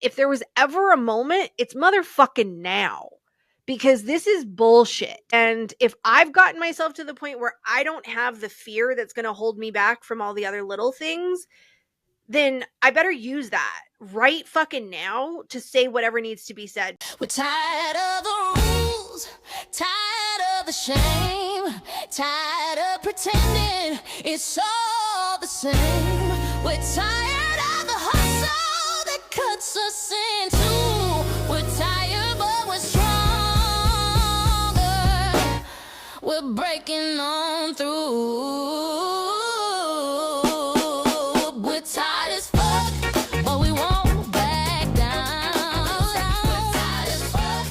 if there was ever a moment, it's motherfucking now. Because this is bullshit. And if I've gotten myself to the point where I don't have the fear that's going to hold me back from all the other little things, then I better use that right fucking now to say whatever needs to be said. We're tired of the rules, tired of the shame, tired of pretending it's all the same. We're tired of the hustle that cuts us in two. We're tired, but we're stronger. We're breaking on through. We're tired as fuck, but we won't back down. We're tired as fuck,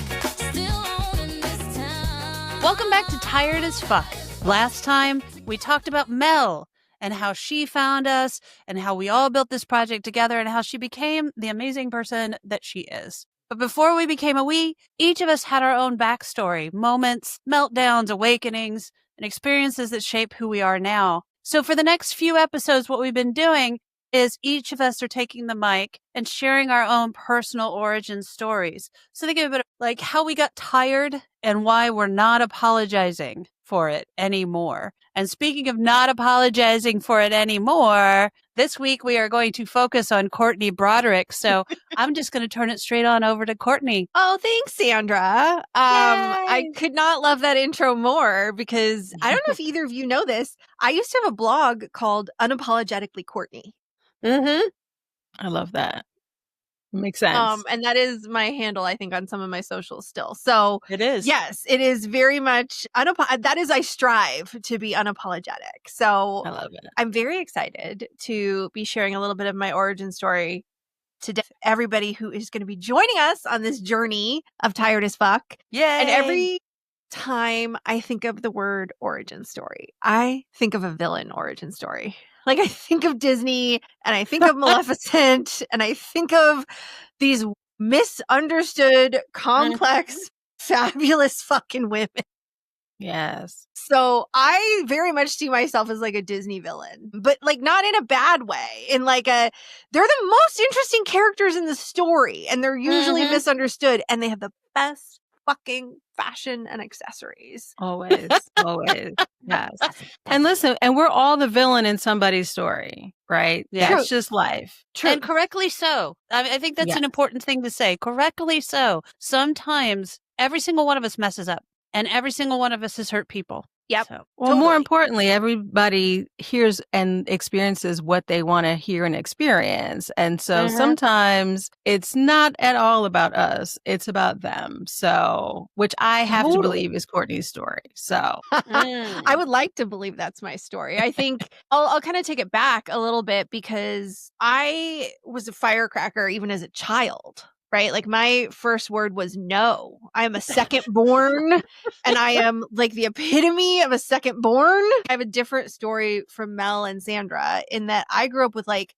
still owning this town. Welcome back to Tired as Fuck. Last time, we talked about Mel and how she found us and how we all built this project together and how she became the amazing person that she is. But before we became a we, each of us had our own backstory, moments, meltdowns, awakenings, and experiences that shape who we are now. So for the next few episodes, what we've been doing is each of us are taking the mic and sharing our own personal origin stories. So they give a bit of like how we got tired and why we're not apologizing for it anymore. And speaking of not apologizing for it anymore, this week we are going to focus on Courtney Broderick. So I'm just going to turn it straight on over to Courtney. Oh, thanks, Sandra. I could not love that intro more because I don't know if either of you know this. I used to have a blog called Unapologetically Courtney. Mm-hmm. I love that. Makes sense. And that is my handle, I think, on some of my socials still. So It is. yes, it is very much that is I strive to be unapologetic. So I love it. I'm very excited to be sharing a little bit of my origin story today. Everybody who is going to be joining us on this journey of Tired as Fuck. Yay. And every time I think of the word origin story, I think of a villain origin story. Like I think of Disney and I think of Maleficent and I think of these misunderstood, complex, fabulous fucking women. Yes. So I very much see myself as like a Disney villain, but like not in a bad way. In like they're the most interesting characters in the story and they're usually misunderstood and they have the best fucking fashion and accessories. Always. Always. Yes. And listen, and we're all the villain in somebody's story, right? Yeah. That's just life. True. And correctly so. I think that's an important thing to say. Correctly so. Sometimes every single one of us messes up and every single one of us has hurt people. Yep. So, Well, more importantly, everybody hears and experiences what they want to hear and experience. And so sometimes it's not at all about us. It's about them. So, which I have to believe is Courtney's story. So I would like to believe that's my story. I think I'll kind of take it back a little bit because I was a firecracker even as a child. Right? Like my first word was no. I am a second born and I am like the epitome of a second born. I have a different story from Mel and Sandra in that I grew up with like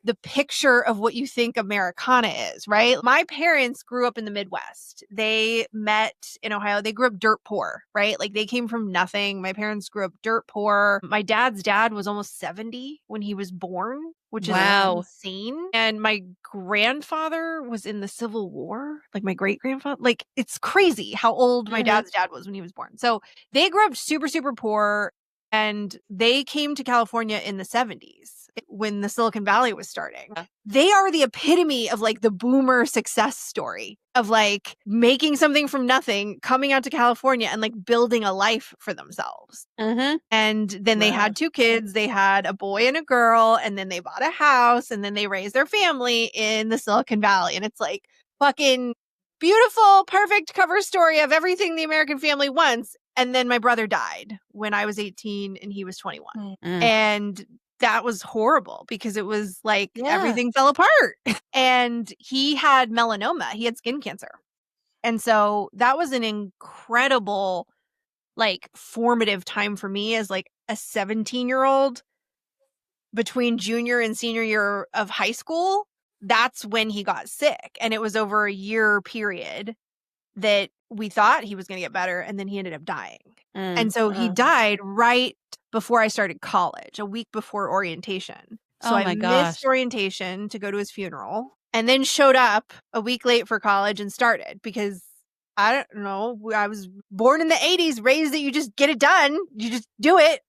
the picture of what you think Americana is, right? My parents grew up in the Midwest. They met in Ohio. They grew up dirt poor, right? Like they came from nothing. My parents grew up dirt poor. My dad's dad was almost 70 when he was born, which is insane. And my grandfather was in the Civil War, like my great grandfather. Like it's crazy how old my dad's dad was when he was born. So they grew up super, super poor and they came to California in the 70s. When the Silicon Valley was starting. They are the epitome of like the boomer success story of like making something from nothing, coming out to California and like building a life for themselves. And then they had 2 kids. They had a boy and a girl, and then they bought a house, and then they raised their family in the Silicon Valley. And it's like fucking beautiful, perfect cover story of everything the American family wants. And then my brother died when I was 18 and he was 21. And that was horrible because it was like everything fell apart and he had melanoma. He had skin cancer. And so that was an incredible, like formative time for me as like a 17-year-old between junior and senior year of high school. That's when he got sick. And it was over a year period that we thought he was going to get better. And then he ended up dying. And so he died right before I started college, a week before orientation. So I missed orientation to go to his funeral. and then showed up a week late for college and started because I don't know. I was born in the 80s, raised that you just get it done. You just do it.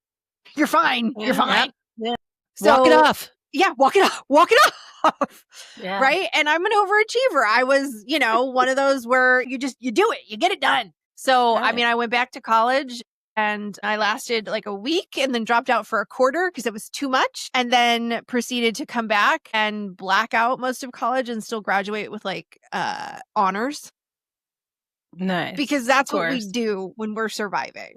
You're fine. You're fine. Yeah. So, Walk it off. Yeah, walk it off. Walk it off. Yeah. Right? And I'm an overachiever. I was, one of those where you do it. You get it done. So, Right. I mean, I went back to college and I lasted like a week and then dropped out for a quarter because it was too much, and then proceeded to come back and black out most of college and still graduate with like honors. Nice. Because that's Of what we course. do when we're surviving.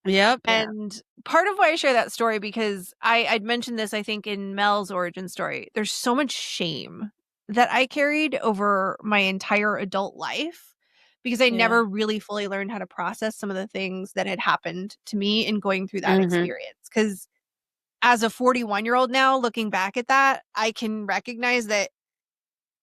Yep. Yeah. And part of why I share that story, because I'd mentioned this, I think, in Mel's origin story, there's so much shame that I carried over my entire adult life because I Yeah. never really fully learned how to process some of the things that had happened to me in going through that Mhm. experience. Because as a 41-year-old now, looking back at that, I can recognize that,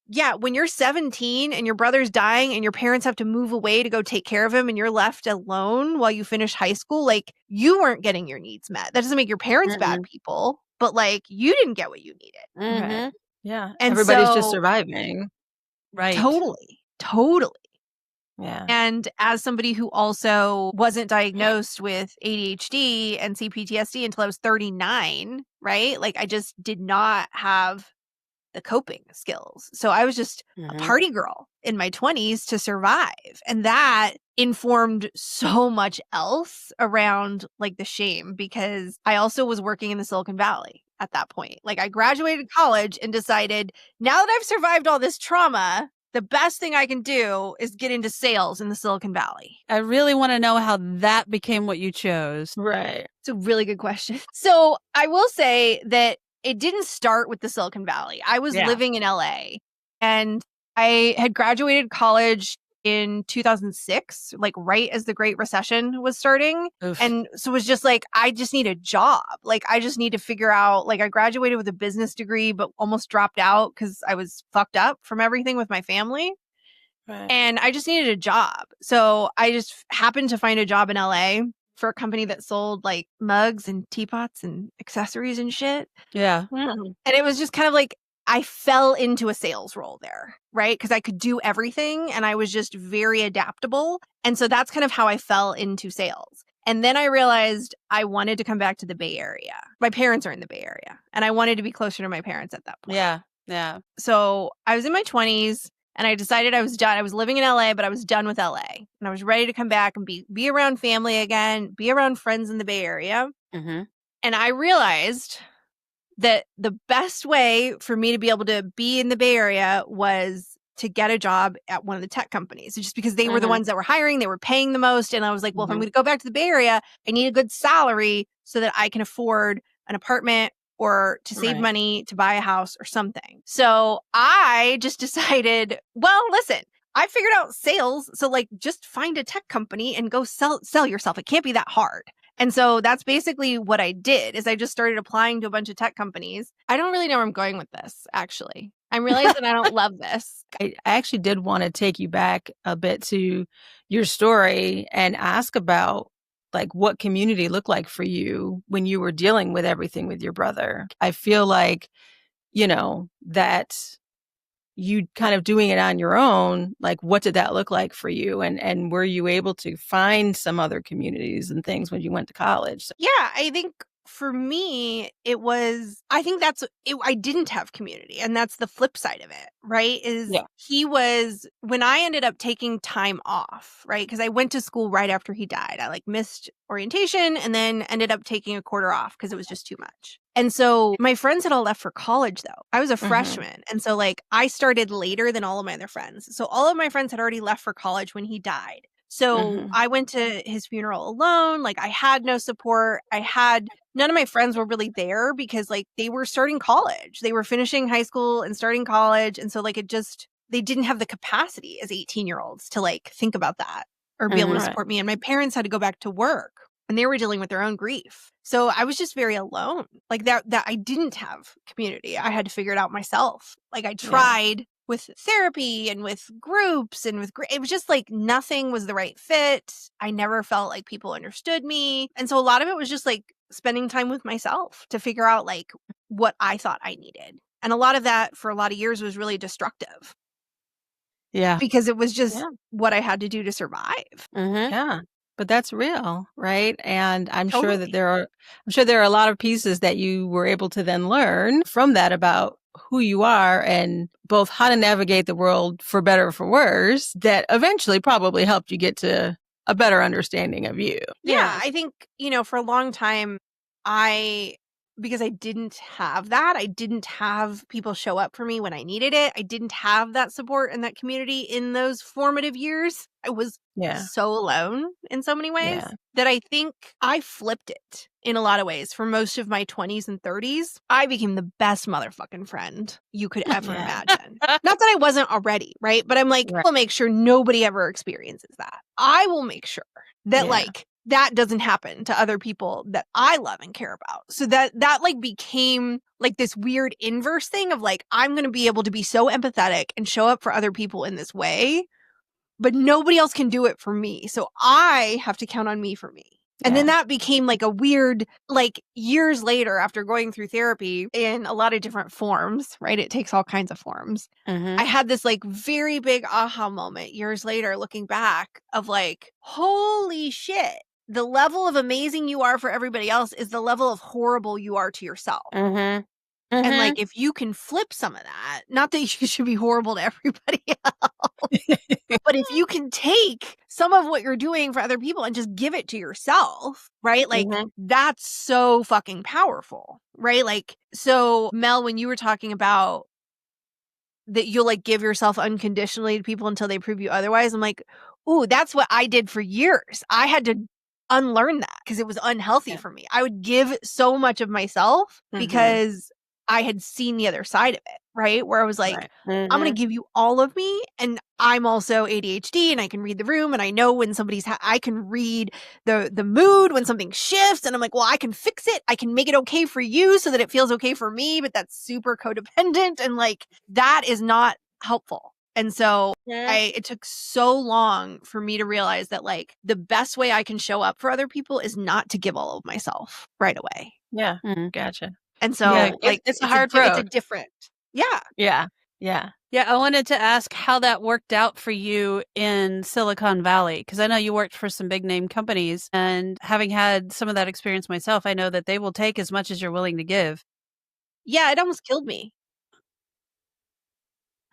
yeah, when you're 17 and your brother's dying and your parents have to move away to go take care of him and you're left alone while you finish high school, like, you weren't getting your needs met. That doesn't make your parents bad people, but like, you didn't get what you needed. Mhm. Yeah. And Everybody's just so- surviving. Right. Totally. Yeah. And as somebody who also wasn't diagnosed with ADHD and CPTSD until I was 39, right? Like, I just did not have the coping skills. So I was just a Mhm. party girl in my 20s to survive. And that informed so much else around like the shame, because I also was working in the Silicon Valley at that point. Like, I graduated college and decided, now that I've survived all this trauma, the best thing I can do is get into sales in the Silicon Valley. I really want to know how that became what you chose. Right. It's a really good question. So I will say that it didn't start with the Silicon Valley. I was Yeah. living in LA and I had graduated college in 2006, like right as the Great Recession was starting. Oof. And so it was just like, I just need a job. Like, I just need to figure out, like, I graduated with a business degree, but almost dropped out because I was fucked up from everything with my family. Right. And I just needed a job. So I just happened to find a job in LA for a company that sold like mugs and teapots and accessories and shit. Yeah. And it was just kind of like, I fell into a sales role there, right? Because I could do everything and I was just very adaptable. And so that's kind of how I fell into sales. And then I realized I wanted to come back to the Bay Area. My parents are in the Bay Area and I wanted to be closer to my parents at that point. Yeah. Yeah. So I was in my 20s and I decided I was done. I was living in LA, but I was done with LA. And I was ready to come back and be around family again, be around friends in the Bay Area. Mm-hmm. And I realized that the best way for me to be able to be in the Bay Area was to get a job at one of the tech companies, just because they were the ones that were hiring, they were paying the most. And I was like, well, if I'm going to go back to the Bay Area, I need a good salary so that I can afford an apartment or to save Right. money to buy a house or something. So I just decided, well, listen, I figured out sales. So like, just find a tech company and go sell yourself. It can't be that hard. And so that's basically what I did, is I just started applying to a bunch of tech companies. I don't really know where I'm going with this, actually. I'm realizing I don't love this. I actually did want to take you back a bit to your story and ask about like what community looked like for you when you were dealing with everything with your brother. I feel like, that you kind of doing it on your own, like what did that look like for you? And were you able to find some other communities and things when you went to college? Yeah, I think for me, I didn't have community. And that's the flip side of it, right? When I ended up taking time off, right? Because I went to school right after he died. I like missed orientation and then ended up taking a quarter off because it was just too much. And so my friends had all left for college though. I was a freshman. And so like I started later than all of my other friends. So all of my friends had already left for college when he died. So I went to his funeral alone. Like I had no support. None of my friends were really there because like they were starting college. They were finishing high school and starting college. And so like they didn't have the capacity as 18-year-olds to like think about that or be able to support me. And my parents had to go back to work and they were dealing with their own grief. So I was just very alone. Like that I didn't have community. I had to figure it out myself. Like I tried with therapy and with groups and it was just like nothing was the right fit. I never felt like people understood me. And so a lot of it was just like spending time with myself to figure out like what I thought I needed. And a lot of that for a lot of years was really destructive Yeah. because it was just Yeah. what I had to do to survive. Mm-hmm. Yeah. But that's real, right? And I'm sure Totally. that there are a lot of pieces that you were able to then learn from that about who you are and both how to navigate the world for better or for worse that eventually probably helped you get to a better understanding of you. Yeah, I think, for a long time, because I didn't have that, I didn't have people show up for me when I needed it. I didn't have that support and that community in those formative years. I was Yeah. so alone in so many ways Yeah. that I think I flipped it in a lot of ways. For most of my 20s and 30s, I became the best motherfucking friend you could ever Yeah. imagine. Not that I wasn't already, right? But I'm like, Right. I'll make sure nobody ever experiences that. I will make sure that Yeah. that doesn't happen to other people that I love and care about. So that became this weird inverse thing of I'm going to be able to be so empathetic and show up for other people in this way, but nobody else can do it for me. So I have to count on me for me. And then that became a weird, years later after going through therapy in a lot of different forms, right? It takes all kinds of forms. Mm-hmm. I had this very big aha moment years later looking back of holy shit. The level of amazing you are for everybody else is the level of horrible you are to yourself. Mm-hmm. And if you can flip some of that, not that you should be horrible to everybody else, but if you can take some of what you're doing for other people and just give it to yourself, right? That's so fucking powerful, right? So Mel, when you were talking about that you'll give yourself unconditionally to people until they prove you otherwise, I'm like, ooh, that's what I did for years. I had to unlearn that because it was unhealthy for me. I would give so much of myself because I had seen the other side of it, right? Where I was like, I'm going to give you all of me. And I'm also ADHD and I can read the room and I know when somebody's, I can read the mood when something shifts. And I'm like, well, I can fix it. I can make it okay for you so that it feels okay for me, but that's super codependent. And that is not helpful. And so it took so long for me to realize that the best way I can show up for other people is not to give all of myself right away. Yeah. Gotcha. And so it's a hard road. It's a different. Yeah. Yeah. Yeah. Yeah, I wanted to ask how that worked out for you in Silicon Valley, because I know you worked for some big name companies, and having had some of that experience myself, I know that they will take as much as you're willing to give. Yeah, it almost killed me.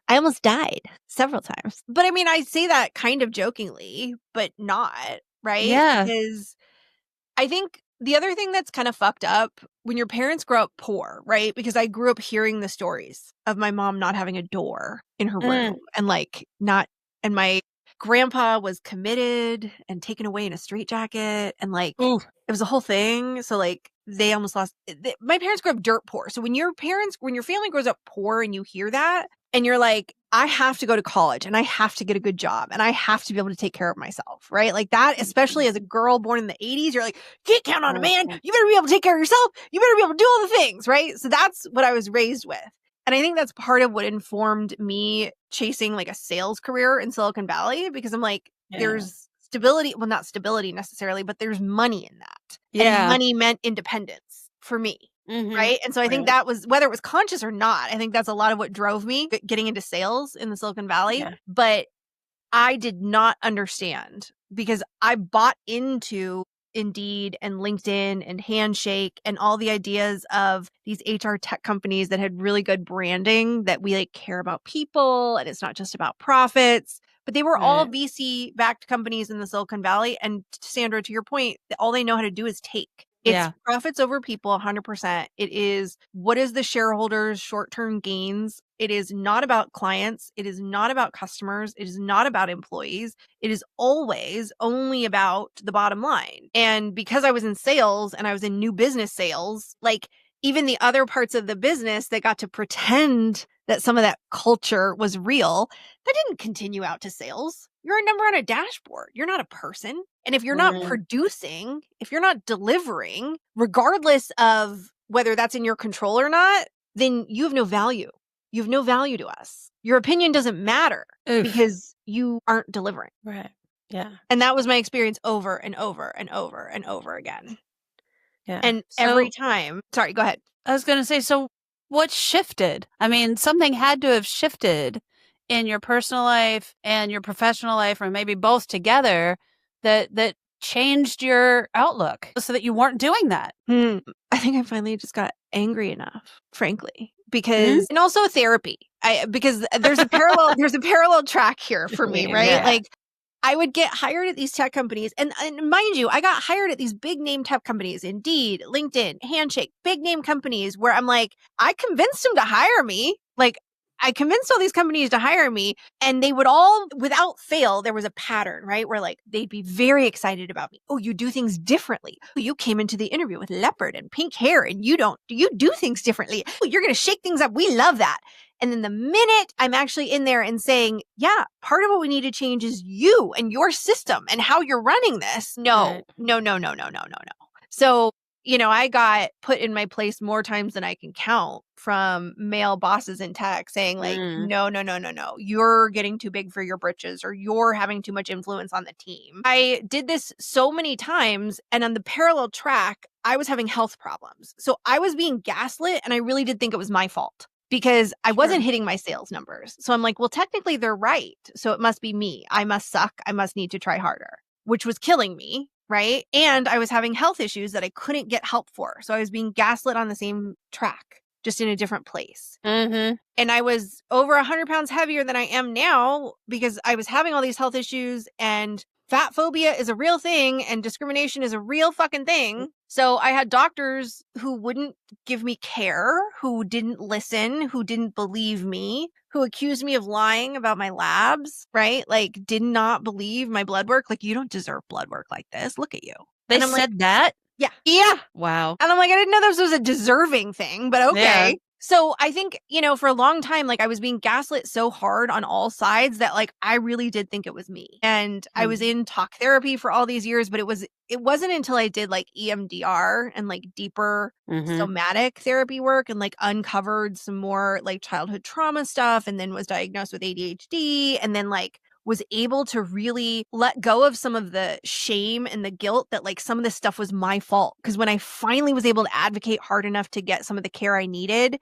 I almost died several times. But I mean, I say that kind of jokingly, but not, right? Yeah. Because I think the other thing that's kind of fucked up when your parents grow up poor, right? Because I grew up hearing the stories of my mom not having a door in her room and and my grandpa was committed and taken away in a straitjacket and it was a whole thing. So they almost lost. My parents grew up dirt poor. So when your family grows up poor and you hear that and you're like, I have to go to college and I have to get a good job and I have to be able to take care of myself, right? That, especially as a girl born in the 80s, you're like, you can't count on a man. You better be able to take care of yourself. You better be able to do all the things, right? So that's what I was raised with. And I think that's part of what informed me chasing a sales career in Silicon Valley, because I'm there's stability. Well, not stability necessarily, but there's money in that. Yeah. And money meant independence for me. Right. And so I think that was, whether it was conscious or not, I think that's a lot of what drove me getting into sales in the Silicon Valley. Yeah. But I did not understand because I bought into Indeed and LinkedIn and Handshake and all the ideas of these HR tech companies that had really good branding, that we care about people and it's not just about profits. But they were all VC backed companies in the Silicon Valley. And Sandra, to your point, all they know how to do is take. It's profits over people 100%. It is, what is the shareholders' short-term gains? It is not about clients. It is not about customers. It is not about employees. It is always only about the bottom line. And because I was in sales and I was in new business sales, even the other parts of the business that got to pretend that some of that culture was real, that didn't continue out to sales. You're a number on a dashboard. You're not a person. And if you're not producing, if you're not delivering, regardless of whether that's in your control or not, then you have no value. You have no value to us. Your opinion doesn't matter because you aren't delivering. Right. Yeah. And that was my experience over and over and over and over again. Yeah. And every time, sorry, go ahead. I was going to say, so What shifted? I mean, something had to have shifted in your personal life and your professional life, or maybe both together, that changed your outlook so that you weren't doing that. I think I finally just got angry enough, frankly, because and also therapy. Because there's a parallel track here for me, right? Yeah. Like I would get hired at these tech companies, and mind you, I got hired at these big name tech companies, Indeed, LinkedIn, Handshake, big name companies where I'm like, I convinced them to hire me. Like I convinced all these companies to hire me, and they would all, without fail, there was a pattern, right? Where like they'd be very excited about me. Oh, you do things differently. Oh, you came into the interview with leopard and pink hair, and you do things differently. Oh, you're going to shake things up. We love that. And then the minute I'm actually in there and saying, yeah, part of what we need to change is you and your system and how you're running this. No. So, I got put in my place more times than I can count from male bosses in tech saying like, no. You're getting too big for your britches, or you're having too much influence on the team. I did this so many times, and on the parallel track, I was having health problems. So I was being gaslit, and I really did think it was my fault, because I wasn't hitting my sales numbers. So I'm like, well, technically they're right. So it must be me. I must suck. I must need to try harder, which was killing me, right? And I was having health issues that I couldn't get help for. So I was being gaslit on the same track, just in a different place. Mm-hmm. And I was over 100 pounds heavier than I am now because I was having all these health issues, and fat phobia is a real thing and discrimination is a real fucking thing. So I had doctors who wouldn't give me care, who didn't listen, who didn't believe me, who accused me of lying about my labs, right? Like did not believe my blood work. Like, you don't deserve blood work like this. Look at you. They And I'm said that? Yeah. Wow. And I'm like, I didn't know this was a deserving thing, but okay. Yeah. So I think, for a long time, like I was being gaslit so hard on all sides that like I really did think it was me. And I was in talk therapy for all these years, but it wasn't until I did like EMDR and like deeper somatic therapy work and like uncovered some more like childhood trauma stuff, and then was diagnosed with ADHD, and then like was able to really let go of some of the shame and the guilt that like some of this stuff was my fault. Because when I finally was able to advocate hard enough to get some of the care I needed,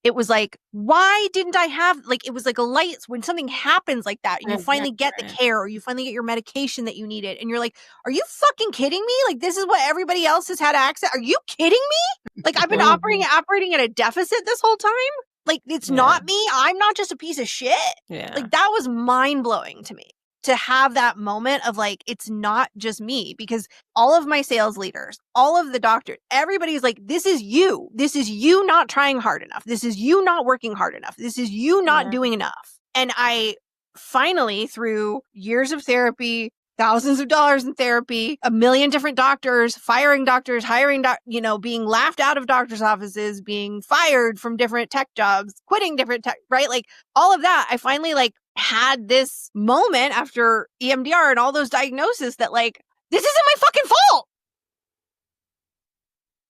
it was like, why didn't I have, like, it was like a light when something happens like that, you finally get the care, or you finally get your medication that you needed, and you're like, are you fucking kidding me? Like, this is what everybody else has had access. Are you kidding me? Like, I've been operating at a deficit this whole time. Like, it's not me. I'm not just a piece of shit. Yeah. Like, that was mind blowing to me, to have that moment of like, it's not just me, because all of my sales leaders, all of the doctors, everybody's like, this is you. This is you not trying hard enough. This is you not working hard enough. This is you not doing enough. And I finally, through years of therapy, thousands of dollars in therapy, a million different doctors, firing doctors, hiring, being laughed out of doctors' offices, being fired from different tech jobs, quitting different tech, right? Like all of that, I finally like had this moment after EMDR and all those diagnoses that like, this isn't my fucking fault.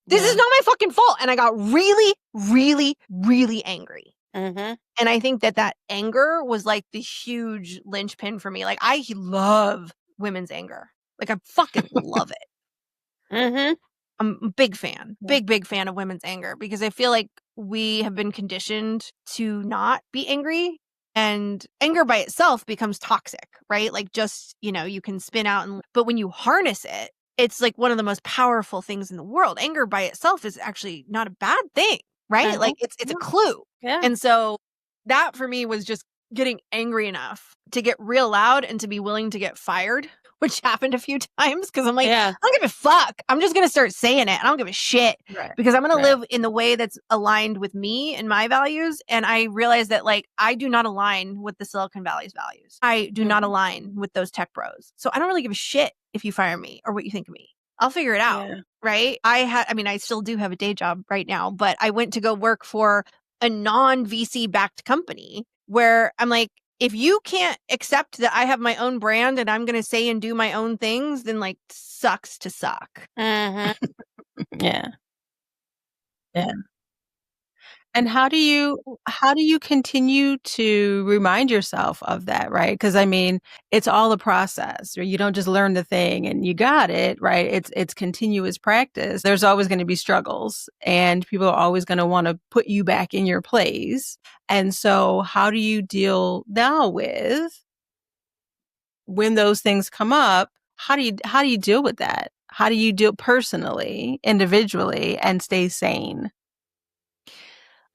This is not my fucking fault. And I got really, really, really angry. Mm-hmm. And I think that anger was like the huge linchpin for me. Like I love women's anger. Like I fucking love it. Mm-hmm. I'm a big fan, big fan of women's anger, because I feel like we have been conditioned to not be angry, and anger by itself becomes toxic, right? Like just, you can spin out, but when you harness it, it's like one of the most powerful things in the world. Anger by itself is actually not a bad thing, right? Like it's a clue. Yeah. And so that for me was just getting angry enough to get real loud and to be willing to get fired, which happened a few times, because I'm like, I don't give a fuck. I'm just going to start saying it. I don't give a shit, because I'm going to live in the way that's aligned with me and my values. And I realized that like, I do not align with the Silicon Valley's values. I do not align with those tech bros. So I don't really give a shit if you fire me or what you think of me. I'll figure it out. Right. I still do have a day job right now, but I went to go work for a non-VC backed company where I'm like, if you can't accept that I have my own brand and I'm going to say and do my own things, then like sucks to suck. Mm-hmm. Yeah. And how do you continue to remind yourself of that, right? Because I mean, it's all a process, or you don't just learn the thing and you got it, right? It's continuous practice. There's always going to be struggles, and people are always going to want to put you back in your place. And so, how do you deal now with when those things come up? How do you deal with that? How do you deal personally, individually, and stay sane?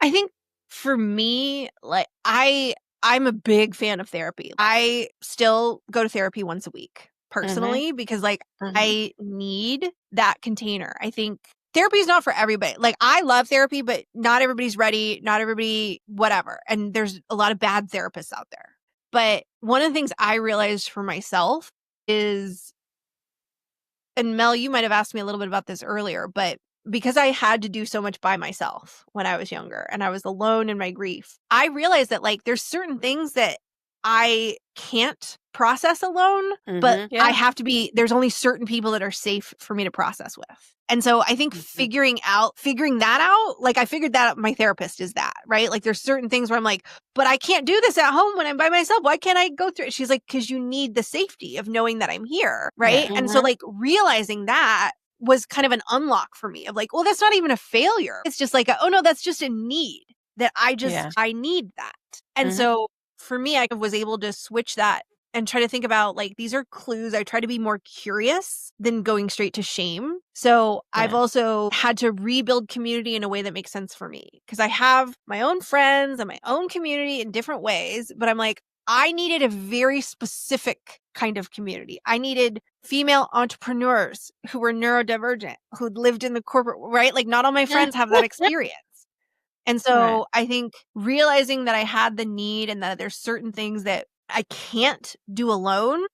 I think for me, like I'm a big fan of therapy. I still go to therapy once a week personally because like I need that container. I think therapy is not for everybody. Like I love therapy, but not everybody's ready, not everybody whatever. And there's a lot of bad therapists out there. But one of the things I realized for myself is, and Mel, you might have asked me a little bit about this earlier, but because I had to do so much by myself when I was younger and I was alone in my grief, I realized that like there's certain things that I can't process alone, but I have to be, there's only certain people that are safe for me to process with. And so I think figuring that out, like I figured that out, my therapist is that, right? Like there's certain things where I'm like, but I can't do this at home when I'm by myself. Why can't I go through it? She's like, because you need the safety of knowing that I'm here, right? And so like realizing that was kind of an unlock for me of like, well, that's not even a failure. It's just like, oh no, that's just a need that I need that. And so for me, I was able to switch that and try to think about like, these are clues. I try to be more curious than going straight to shame. So I've also had to rebuild community in a way that makes sense for me because I have my own friends and my own community in different ways, but I'm like, I needed a very specific kind of community. I needed female entrepreneurs who were neurodivergent, who lived in the corporate, right? Like not all my friends have that experience. And so I think realizing that I had the need and that there's certain things that I can't do alone,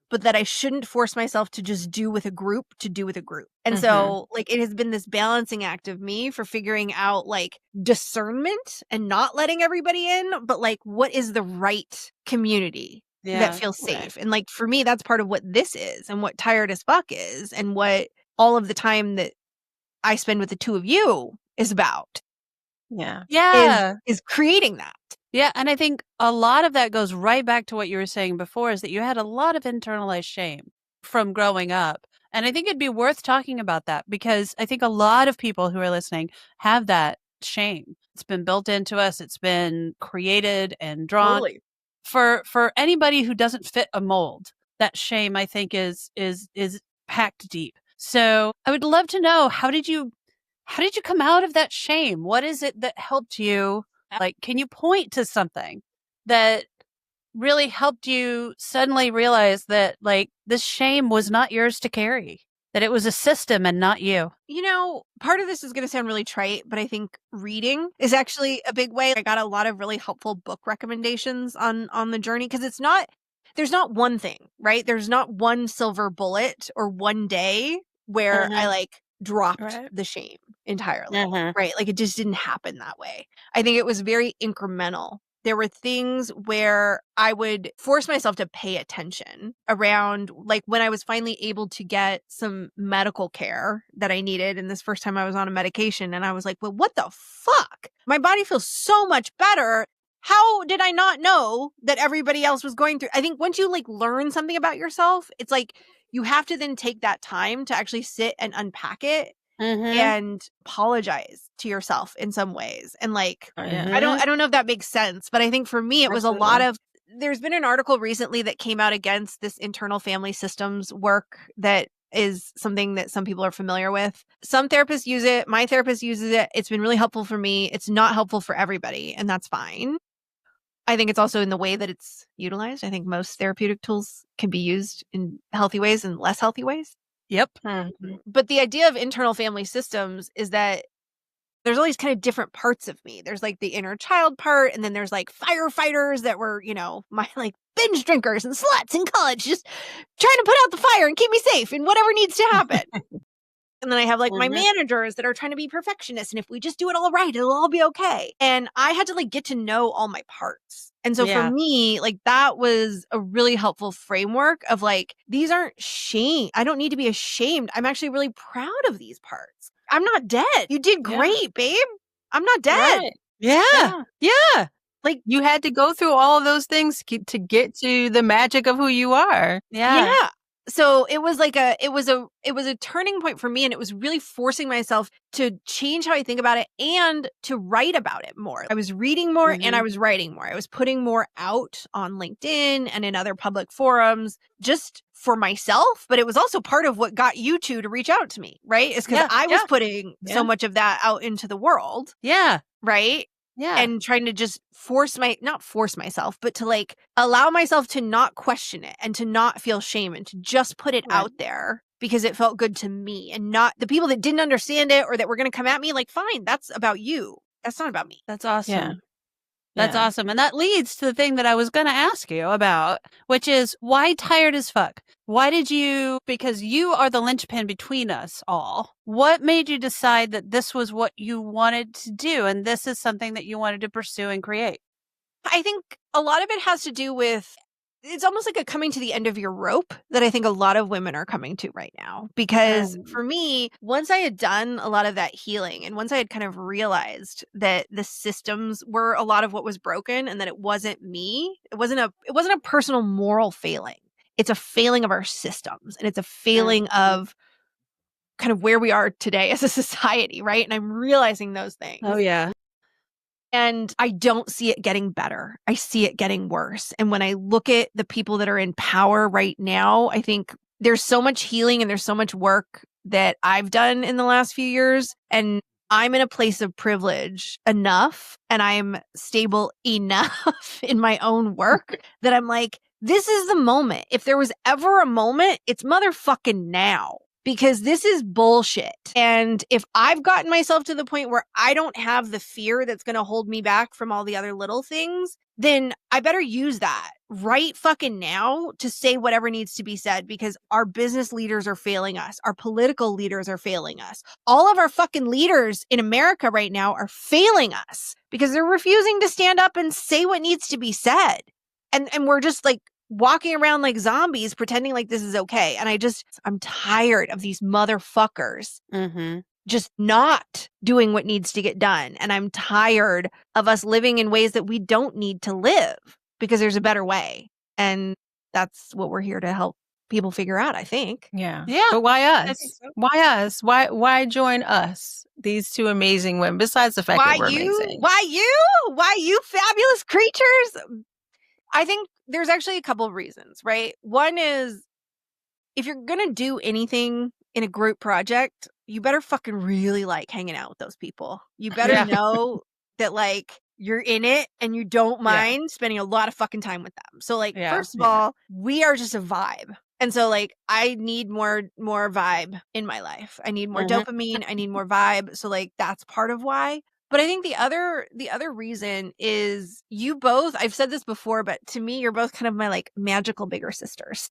but that I shouldn't force myself to just do with a group to do with a group. And so like it has been this balancing act of me for figuring out like discernment and not letting everybody in, but like what is the right community that feels safe. And like for me, that's part of what this is and what Tired as Fuck is and what all of the time that I spend with the two of you is about. Is creating that. Yeah. And I think a lot of that goes right back to what you were saying before is that you had a lot of internalized shame from growing up. And I think it'd be worth talking about that because I think a lot of people who are listening have that shame. It's been built into us. It's been created and drawn. Totally. For anybody who doesn't fit a mold, that shame I think is packed deep. So I would love to know, how did you come out of that shame? What is it that helped you? Like, can you point to something that really helped you suddenly realize that like this shame was not yours to carry, that it was a system and not you? You know, part of this is going to sound really trite, but I think reading is actually a big way. I got a lot of really helpful book recommendations on the journey because there's not one thing, right? There's not one silver bullet or one day where I like dropped the shame entirely, right? Like it just didn't happen that way. I think it was very incremental. There were things where I would force myself to pay attention around, like when I was finally able to get some medical care that I needed. And this first time I was on a medication and I was like, well, what the fuck? My body feels so much better. How did I not know that everybody else was going through? I think once you like learn something about yourself, it's like you have to then take that time to actually sit and unpack it and apologize to yourself in some ways. And like, I don't know if that makes sense, but I think for me, it was a lot of, there's been an article recently that came out against this internal family systems work that is something that some people are familiar with. Some therapists use it. My therapist uses it. It's been really helpful for me. It's not helpful for everybody, and that's fine. I think it's also in the way that it's utilized. I think most therapeutic tools can be used in healthy ways and less healthy ways. Yep. But the idea of internal family systems is that there's all these kind of different parts of me. There's like the inner child part, and then there's like firefighters that were, you know, my like binge drinkers and sluts in college, just trying to put out the fire and keep me safe in whatever needs to happen. And then I have like my managers that are trying to be perfectionists. And if we just do it all right, it'll all be okay. And I had to like get to know all my parts. And so for me, like that was a really helpful framework of like, these aren't shame. I don't need to be ashamed. I'm actually really proud of these parts. I'm not dead. You did great, babe. I'm not dead. Right. Yeah. Yeah. Like you had to go through all of those things to get to the magic of who you are. Yeah. So it was like it was a turning point for me, and it was really forcing myself to change how I think about it and to write about it more. I was reading more and I was writing more. I was putting more out on LinkedIn and in other public forums just for myself, but it was also part of what got you two to reach out to me, right? It's because I was putting so much of that out into the world. Yeah. Right? Yeah. And trying to just not force myself, but to like allow myself to not question it and to not feel shame and to just put it out there because it felt good to me, and not the people that didn't understand it or that were going to come at me. Like, fine, that's about you. That's not about me. That's awesome. Yeah. That's awesome. And that leads to the thing that I was going to ask you about, which is why Tired as Fuck? Why did you, because you are the linchpin between us all, what made you decide that this was what you wanted to do and this is something that you wanted to pursue and create? I think a lot of it has to do with, it's almost like a coming to the end of your rope that I think a lot of women are coming to right now. Because for me, once I had done a lot of that healing and once I had kind of realized that the systems were a lot of what was broken and that it wasn't me, it wasn't a personal moral failing. It's a failing of our systems, and it's a failing of kind of where we are today as a society, right? And I'm realizing those things. Oh, yeah. And I don't see it getting better. I see it getting worse. And when I look at the people that are in power right now, I think there's so much healing and there's so much work that I've done in the last few years. And I'm in a place of privilege enough, and I'm stable enough in my own work that I'm like, this is the moment. If there was ever a moment, it's motherfucking now. Because this is bullshit. And if I've gotten myself to the point where I don't have the fear that's going to hold me back from all the other little things, then I better use that right fucking now to say whatever needs to be said, because our business leaders are failing us. Our political leaders are failing us. All of our fucking leaders in America right now are failing us because they're refusing to stand up and say what needs to be said. And we're just like walking around like zombies pretending like this is okay. And I'm tired of these motherfuckers just not doing what needs to get done. And I'm tired of us living in ways that we don't need to live because there's a better way. And that's what we're here to help people figure out, I think. Yeah. Yeah. But why I us? think so. Why us? Why join us? These two amazing women, besides the fact that we're amazing. Why you fabulous creatures? I think there's actually a couple of reasons, right? One is, if you're going to do anything in a group project, you better fucking really like hanging out with those people. You better know that like you're in it and you don't mind spending a lot of fucking time with them. So like, first of all, we are just a vibe. And so like, I need more vibe in my life. I need more dopamine. I need more vibe. So like, that's part of why. But I think the other reason is you both, I've said this before, but to me, you're both kind of my like magical bigger sisters.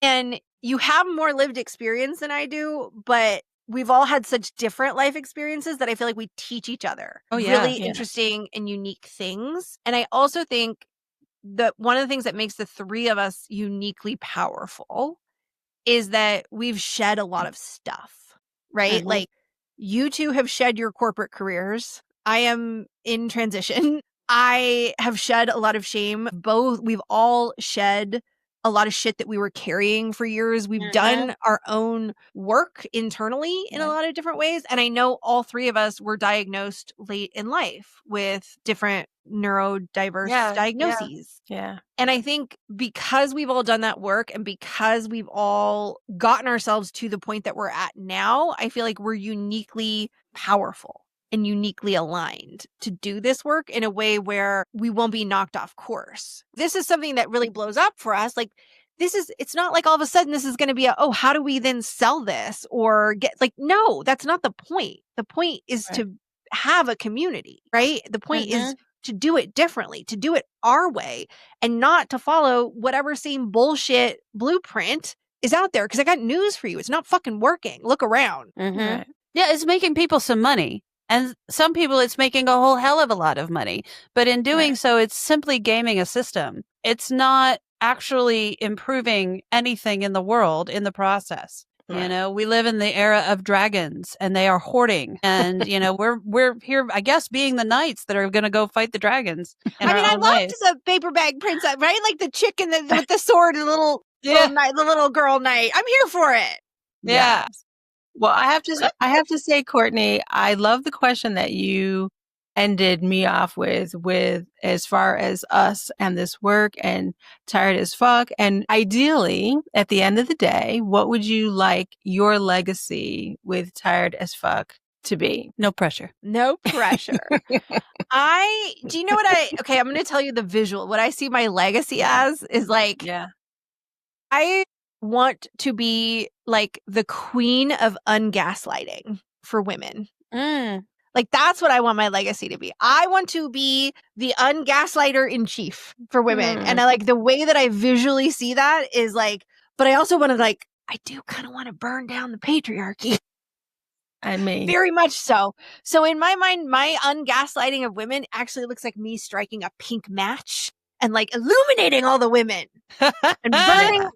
And you have more lived experience than I do, but we've all had such different life experiences that I feel like we teach each other really interesting and unique things. And I also think that one of the things that makes the three of us uniquely powerful is that we've shed a lot of stuff, right? Like, you two have shed your corporate careers. I am in transition. I have shed a lot of shame. We've all shed a lot of shit that we were carrying for years. We've done our own work internally in a lot of different ways. And I know all three of us were diagnosed late in life with different neurodiverse diagnoses. Yeah. And I think because we've all done that work and because we've all gotten ourselves to the point that we're at now, I feel like we're uniquely powerful and uniquely aligned to do this work in a way where we won't be knocked off course. This is something that really blows up for us. Like, it's not like all of a sudden this is going to be how do we then sell this or get like, no, that's not the point. The point is to have a community, right? The point is to do it differently, to do it our way, and not to follow whatever same bullshit blueprint is out there. Because I got news for you. It's not fucking working. Look around. Yeah, it's making people some money. And some people, it's making a whole hell of a lot of money. But in doing so, it's simply gaming a system. It's not actually improving anything in the world in the process. You know, we live in the era of dragons and they are hoarding. And, you know, we're here, I guess, being the knights that are going to go fight the dragons. I mean, I loved the paper bag princess, right? Like the chick with the sword and the the little girl knight. I'm here for it. Yeah. Well, I have to say, Courtney, I love the question that you ended me off with as far as us and this work and tired as fuck. And ideally, at the end of the day, what would you like your legacy with tired as fuck to be? No pressure. No pressure. Do you know I'm going to tell you the visual. What I see my legacy as is like, I want to be like the queen of ungaslighting for women. Like, that's what I want my legacy to be. I want to be the ungaslighter in chief for women. And I like the way that I visually see that is like, but I also want to I do kind of want to burn down the patriarchy. I mean, very much so. So in my mind, my ungaslighting of women actually looks like me striking a pink match and like illuminating all the women and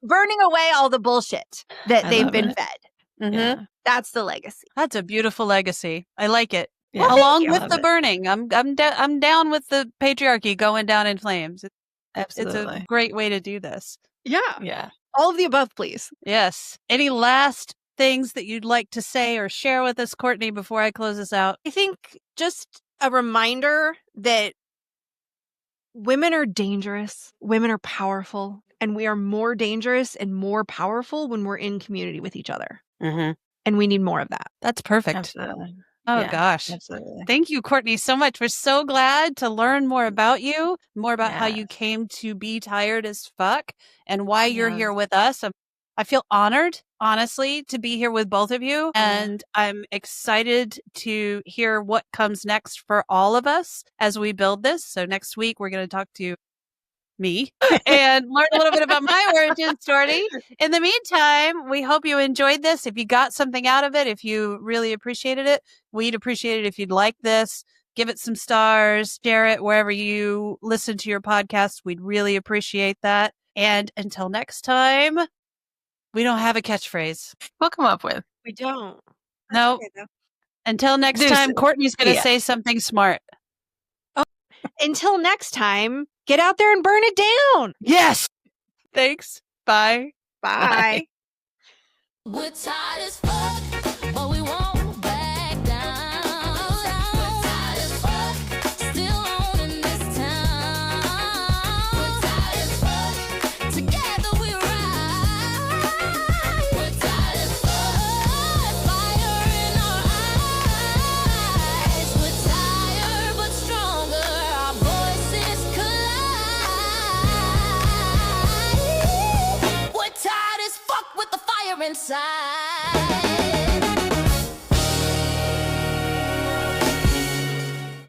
burning away all the bullshit that they've been fed. Mm-hmm. That's the legacy. That's a beautiful legacy. I like it. Yeah. Well, Along with the burning, I'm down with the patriarchy going down in flames. absolutely. It's a great way to do this. Yeah. All of the above, please. Yes. Any last things that you'd like to say or share with us, Courtney, before I close this out? I think just a reminder that women are dangerous, women are powerful, and we are more dangerous and more powerful when we're in community with each other. Mm-hmm. And we need more of that. That's perfect. Absolutely. Oh, Yeah, gosh. Absolutely. Thank you, Courtney, so much. We're so glad to learn more about you, more about how Yes. you came to be tired as fuck and why you're Yes. here with us. I feel honored, honestly, to be here with both of you. And I'm excited to hear what comes next for all of us as we build this. So next week, we're going to talk to me and learn a little bit about my origin story. In the meantime, we hope you enjoyed this. If you got something out of it, if you really appreciated it, we'd appreciate it if you'd like this. Give it some stars, share it wherever you listen to your podcast. We'd really appreciate that. And until next time, we don't have a catchphrase. We'll come up with. We don't. No. Okay, though. Until next Deuces. time, Courtney's going to Yeah. say something smart. Until next time, get out there and burn it down. Yes. Thanks. Bye. Bye. We're tired as fuck, but we won't back down. We're tired as fuck, still owning this town. We're tired as fuck, together we ride. We're tired as fuck, fire in our eyes. We're tired but stronger, our voices collide. We're tired as fuck with the fire inside.